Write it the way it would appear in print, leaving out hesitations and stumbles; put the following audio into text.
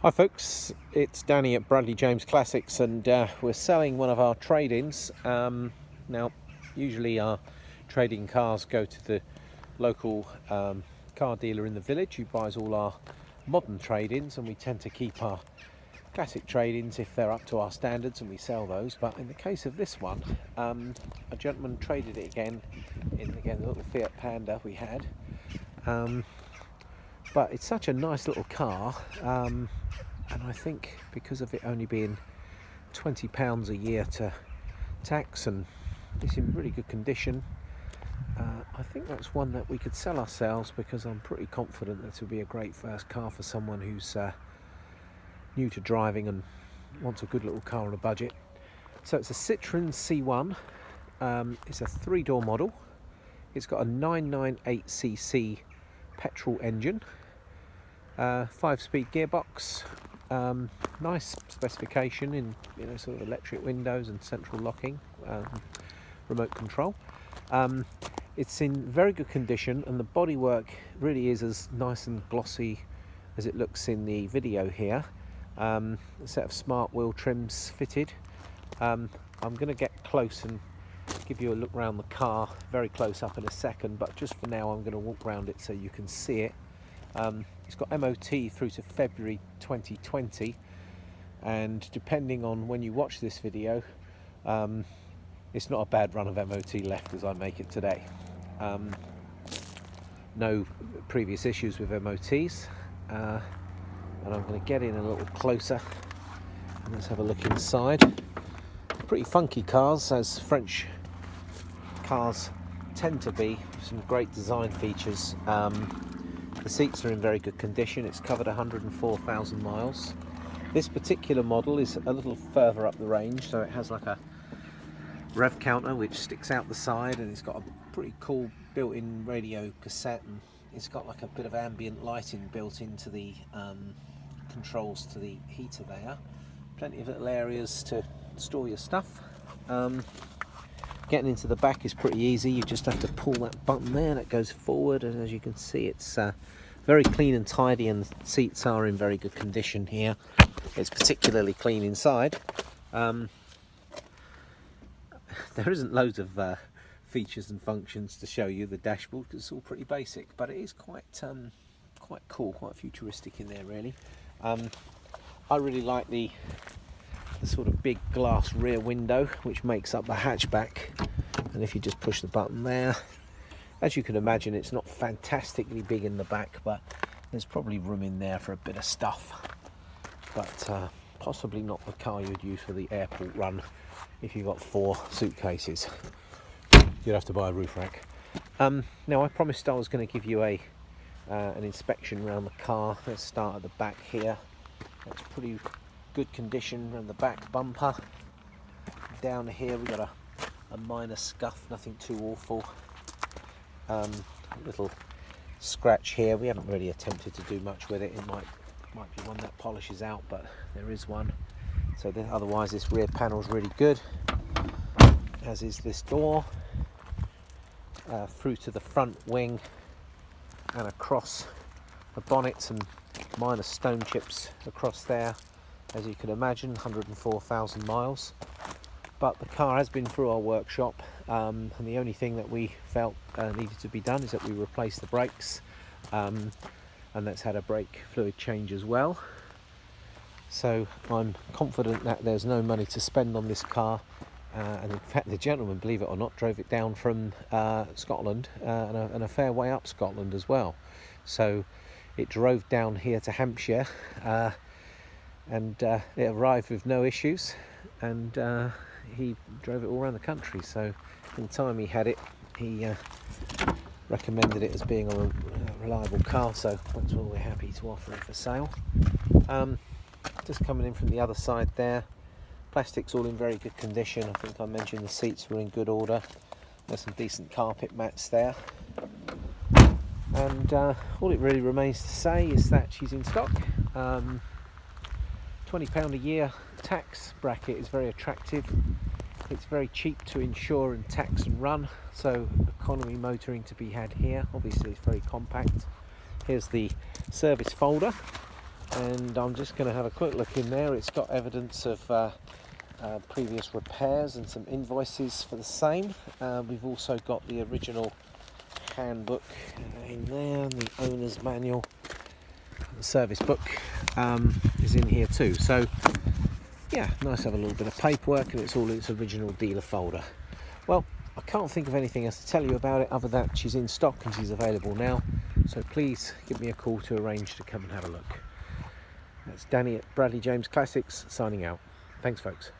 Hi folks, it's Danny at Bradley James Classics, and we're selling one of our trade-ins. Now, usually our trade-in cars go to the local car dealer in the village who buys all our modern trade-ins, and we tend to keep our classic trade-ins if they're up to our standards, and we sell those. But in the case of this one, a gentleman traded it in the little Fiat Panda we had. But it's such a nice little car, and I think because of it only being £20 a year to tax, and it's in really good condition, I think that's one that we could sell ourselves, because I'm pretty confident that it will be a great first car for someone who's new to driving and wants a good little car on a budget. So it's a Citroen C1. It's a 3-door model. It's got a 998cc petrol engine, 5-speed gearbox, nice specification in sort of electric windows and central locking, remote control. It's in very good condition, and the bodywork really is as nice and glossy as it looks in the video here. A set of smart wheel trims fitted. I'm going to get close and give you a look around the car very close up in a second, but just for now I'm going to walk around it so you can see it. It's got MOT through to February 2020, and depending on when you watch this video, it's not a bad run of MOT left as I make it today. No previous issues with MOTs, and I'm going to get in a little closer and let's have a look inside. Pretty funky cars, as French cars tend to be. Some great design features. The seats are in very good condition. It's covered 104,000 miles. This particular model is a little further up the range, so it has like a rev counter which sticks out the side, and it's got a pretty cool built-in radio cassette, and it's got like a bit of ambient lighting built into the controls to the heater there. Plenty of little areas to store your stuff. Getting into the back is pretty easy. You just have to pull that button there, that goes forward, and as you can see, it's very clean and tidy, and the seats are in very good condition here. It's particularly clean inside. There isn't loads of features and functions to show you the dashboard, because it's all pretty basic, but it is quite cool, quite futuristic in there really. I really like the sort of big glass rear window which makes up the hatchback, and if you just push the button there, as you can imagine, it's not fantastically big in the back, but there's probably room in there for a bit of stuff, but possibly not the car you'd use for the airport run. If you've got 4 suitcases, you'd have to buy a roof rack. Now, I promised I was going to give you an inspection around the car. Let's start at the back here. That's pretty good condition around the back bumper. Down here we've got a minor scuff, nothing too awful. A little scratch here. We haven't really attempted to do much with it. It might be one that polishes out, but there is one. So otherwise this rear panel is really good, as is this door, through to the front wing and across the bonnet. Some minor stone chips across there, as you can imagine. 104,000 miles, but the car has been through our workshop, and the only thing that we felt needed to be done is that we replaced the brakes, and that's had a brake fluid change as well. So I'm confident that there's no money to spend on this car, and in fact the gentleman, believe it or not, drove it down from Scotland, and a fair way up Scotland as well. So it drove down here to Hampshire, and it arrived with no issues, and he drove it all around the country. So in the time he had it, he recommended it as being a reliable car, so that's why we're happy to offer it for sale. Just coming in from the other side there, plastic's all in very good condition. I think I mentioned the seats were in good order. There's some decent carpet mats there, and all it really remains to say is that she's in stock. £20 a year tax bracket is very attractive. It's very cheap to insure and tax and run, so economy motoring to be had here. Obviously it's very compact. Here's the service folder. and I'm just going to have a quick look in there. It's got evidence of previous repairs and some invoices for the same. We've also got the original handbook in there, the owner's manual, the service book is in here too. So yeah, nice to have a little bit of paperwork, and it's all in its original dealer folder. Well, I can't think of anything else to tell you about it other than she's in stock and she's available now, so please give me a call to arrange to come and have a look. That's Danny at Bradley James Classics signing out. Thanks folks.